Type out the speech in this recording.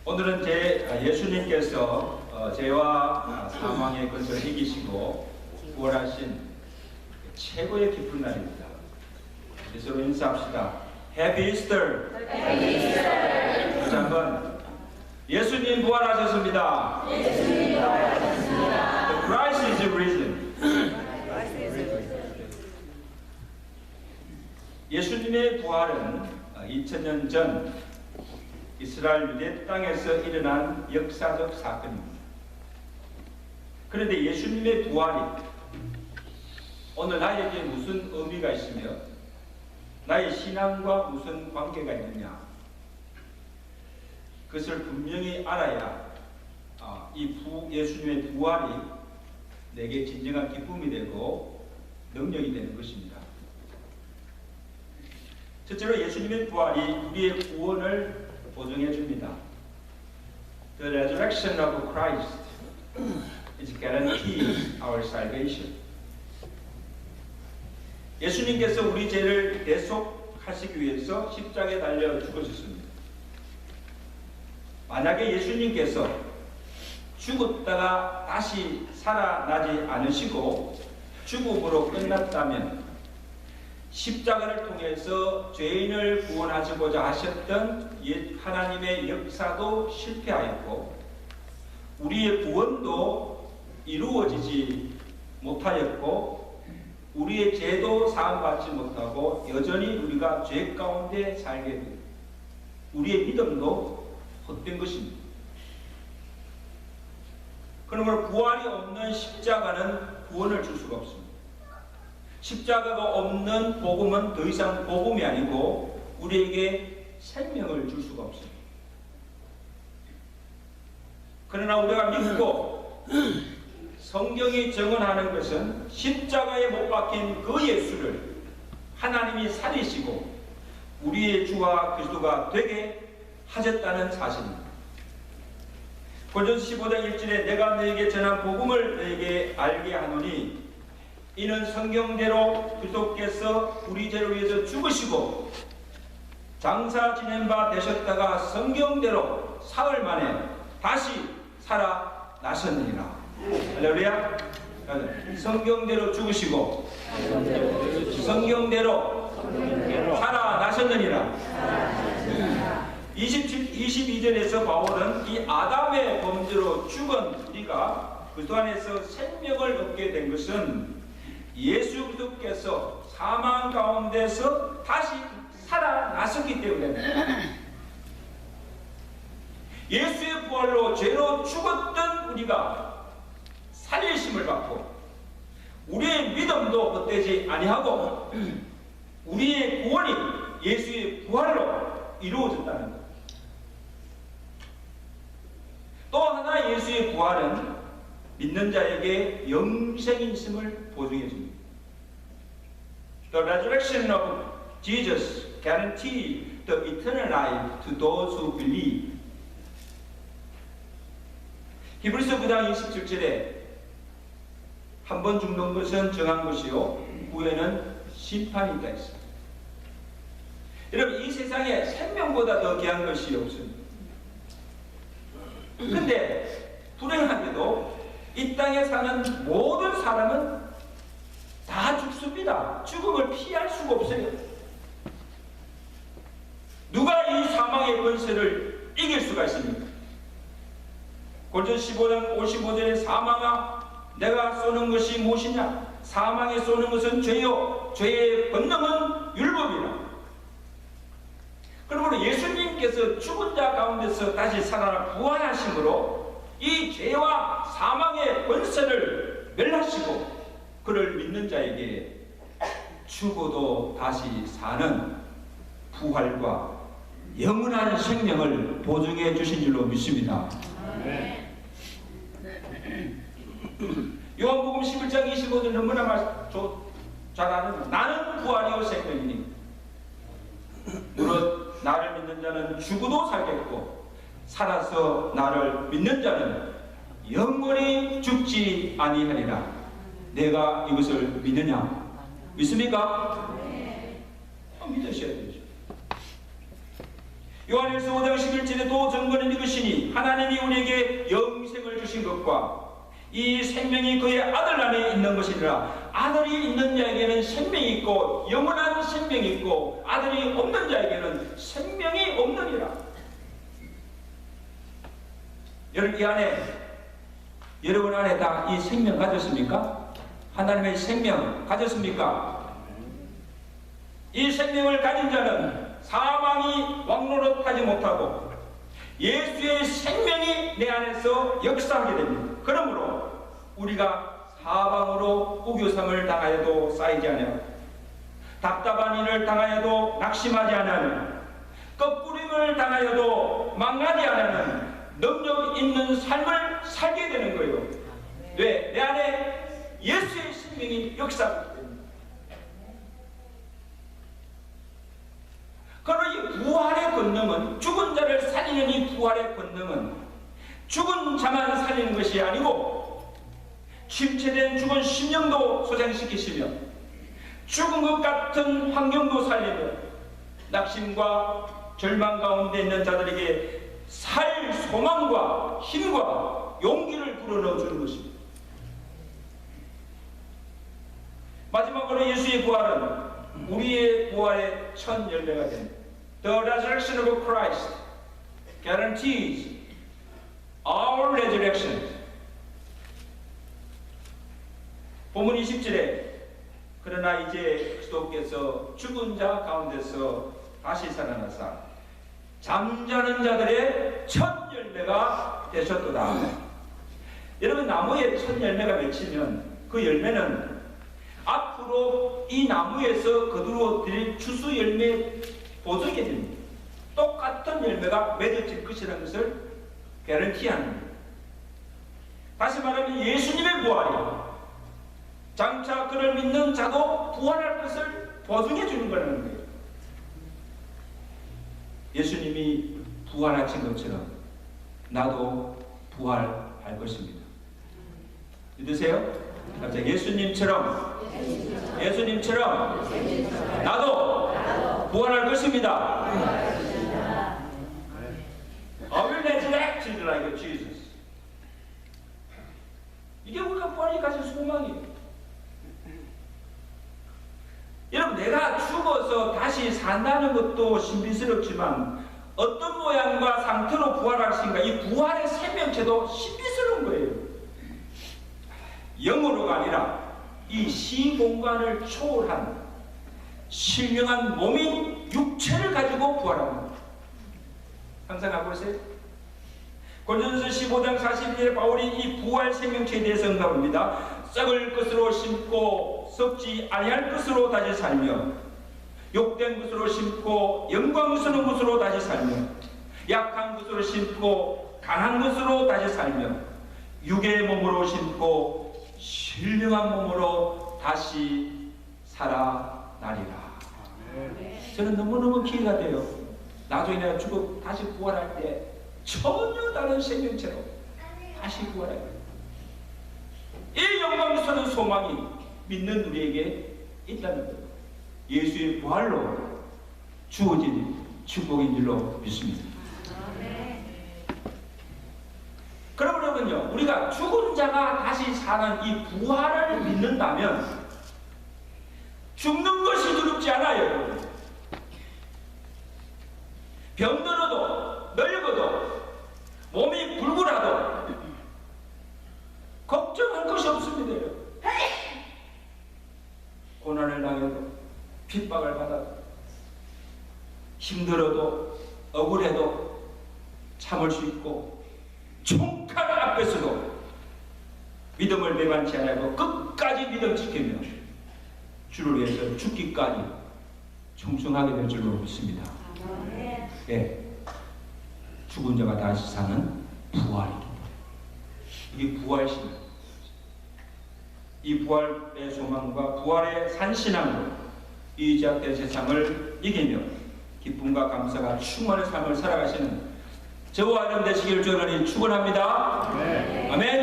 오늘은 예수님께서 죄와 사망의 권세를 이기시고 부활하신 최고의 기쁜 날입니다. 서로 인사합시다. Happy Easter. 다시 한번 예수님 부활하셨습니다. 예수님 부활하셨습니다. The Christ is risen. 예수님의 부활은 2000년 전 이스라엘 유대 땅에서 일어난 역사적 사건입니다. 그런데 예수님의 부활이 오늘 나에게 무슨 의미가 있으며 나의 신앙과 무슨 관계가 있느냐, 그것을 분명히 알아야 예수님의 부활이 내게 진정한 기쁨이 되고 능력이 되는 것입니다. 첫째로 예수님의 부활이 우리의 구원을 보증해 줍니다. The resurrection of Christ is guarantees our salvation. 예수님께서 우리 죄를 대속하시기 위해서 십자가에 달려 죽으셨습니다. 만약에 예수님께서 죽었다가 다시 살아나지 않으시고 죽음으로 끝났다면 십자가를 통해서 죄인을 구원하시고자 하셨던 하나님의 역사도 실패하였고 우리의 구원도 이루어지지 못하였고 우리의 죄도 사함받지 못하고 여전히 우리가 죄 가운데 살게 됩니다. 우리의 믿음도 헛된 것입니다. 그러므로 부활이 없는 십자가는 구원을 줄 수가 없습니다. 십자가가 없는 복음은 더 이상 복음이 아니고 우리에게 생명을 줄 수가 없습니다. 그러나 우리가 믿고 성경이 증언하는 것은 십자가에 못 박힌 그 예수를 하나님이 살리시고 우리의 주와 그리스도가 되게 하셨다는 사실입니다. 고린도서 15장 1절에 내가 너에게 전한 복음을 너에게 알게 하노니 이는 성경대로 그리스도께서 우리 죄를 위해서 죽으시고 장사 지낸 바 되셨다가 성경대로 사흘 만에 다시 살아나셨느니라. 할렐루야. 성경대로 죽으시고 성경대로 살아나셨느니라. 22절에서 바울은 이 아담의 범죄로 죽은 우리가 그리스도 안에서 생명을 얻게 된 것은 예수 그리스도께서 사망 가운데서 다시 살아나셨기 때문에 예수의 부활로 죄로 죽었던 우리가 살리심을 받고 우리의 믿음도 헛되지 아니하고 우리의 구원이 예수의 부활로 이루어졌다는 것. 또 하나 예수의 부활은 믿는 자에게 영생이 있음을 보증해 줍니다. The resurrection of Jesus guarantees the eternal life to those who believe. 히브리서 9장 27절에 한 번 죽는 것은 정한 것이요 후에는 심판이 있다 했습니다. 여러분, 이 세상에 생명보다 더 귀한 것이 없습니다. 그런데 불행하게도 이 땅에 사는 모든 사람은 다 죽습니다. 죽음을 피할 수가 없어요. 누가 이 사망의 권세를 이길 수가 있습니까? 고린도서 15장 55절에 사망아 내가 쏘는 것이 무엇이냐? 사망에 쏘는 것은 죄요 죄의 권능은 율법이라. 그러므로 예수님께서 죽은 자 가운데서 다시 살아나 부활하심으로 이 죄와 사망의 권세를 멸하시고 그를 믿는 자에게 죽어도 다시 사는 부활과 영원한 생명을 보증해 주신 줄로 믿습니다. 요한복음 11장 25절 너무나 잘 아는 나는 부활이요 생명이니 무릇 나를 믿는 자는 죽어도 살겠고 살아서 나를 믿는 자는 영원히 죽지 아니하리라. 내가 이것을 믿느냐? 믿습니까? 믿으셔야 되죠. 요한일서 5장 11절에 또 증거는 이것이니 하나님이 우리에게 영생을 주신 것과 이 생명이 그의 아들 안에 있는 것이니라. 아들이 있는 자에게는 생명이 있고 영원한 생명이 있고 아들이 없는 자에게는 생명이 없느니라. 여러분 이 안에 여러분 안에 다 이 생명 가졌습니까? 하나님의 생명 가졌습니까? 이 생명을 가진 자는 사망이 왕노릇하지 못하고 예수의 생명이 내 안에서 역사하게 됩니다. 그러므로 우리가 사방으로 우겨sam을 당하여도 쌓이지 아니하고 답답한 일을 당하여도 낙심하지 아니하며 꺾부림을 당하여도 망하지 아니하는 능력 있는 삶을 살게 되는 거예요. 왜? 내 안에 예수의 생명이 역사하기 때문에. 그러나 이 부활의 권능은, 죽은 자를 살리는 이 부활의 권능은 죽은 자만 살리는 것이 아니고 침체된 죽은 심령도 소생시키시며 죽은 것 같은 환경도 살리며 낙심과 절망 가운데 있는 자들에게 살 소망과 힘과 용기를 불어넣어 주는 것입니다. 마지막으로 예수의 부활은 우리의 부활의 첫 열매가 됩니다. The resurrection of Christ guarantees our resurrection. 본문 20절에 그러나 이제 그리스도께서 죽은 자 가운데서 다시 살아나사 잠자는 자들의 첫 열매가 되셨도다. 여러분 나무에 첫 열매가 맺히면 그 열매는 앞으로 이 나무에서 거두어들일 추수 열매에 보증이 됩니다. 똑같은 열매가 맺어질 것이라는 것을 개런티하는 거예요. 다시 말하면 예수님의 부활이 장차 그를 믿는 자도 부활할 것을 보증해 주는 거라는 거예요. 예수님이 부활하신 것처럼 나도 부활할 것입니다. 믿으세요? 갑자기 예수님처럼 나도 부활할 것입니다. I will resurrect like Jesus. 이게 우리가 부활이 가진 소망이에요. 여러분 내가 죽어서 다시 산다는 것도 신비스럽지만 어떤 모양과 상태로 부활하신가, 이 부활의 생명체도 신비스러운 거예요. 영으로가 아니라 이 시공간을 초월한 신령한 몸인 육체를 가지고 부활합니다. 상상하고 계세요? 고린도전서 15장 41절에 바울이 이 부활 생명체에 대해서 응답합니다. 썩을 것으로 심고 썩지 아니할 것으로 다시 살며 욕된 것으로 심고 영광스러운 것으로 다시 살며 약한 것으로 심고 강한 것으로 다시 살며 육의 몸으로 심고 신령한 몸으로 다시 살아나리라. 저는 너무너무 기회가 돼요. 나중에 내가 죽어 다시 부활할 때 전혀 다른 생명체로 다시 부활할 거예요. 이 영광스러운 소망이 믿는 우리에게 있다는 것, 예수의 부활로 주어진 축복인 줄로 믿습니다. 그러면요, 우리가 죽은 자가 다시 사는 이 부활을 믿는다면 죽는 것이 두렵지 않아요. 병들어도 늙어도 몸이 불굴하도 걱정할 것이 없습니다. 고난을 당해도 핍박을 받아도 힘들어도 억울해도 참을 수 있고 총칼 앞에서도 믿음을 배반치 않고 끝까지 믿음 지키며 주를 위해서 죽기까지 충성하게 될 줄로 믿습니다. 예, 죽은 자가 다시 사는 부활입니다. 이게 부활입니다. 이 부활의 소망과 부활의 산신함으로 이 제약된 세상을 이기며 기쁨과 감사가 충만한 삶을 살아가시는 저와 여러분 되시기를 주원하니 축원합니다. 아멘.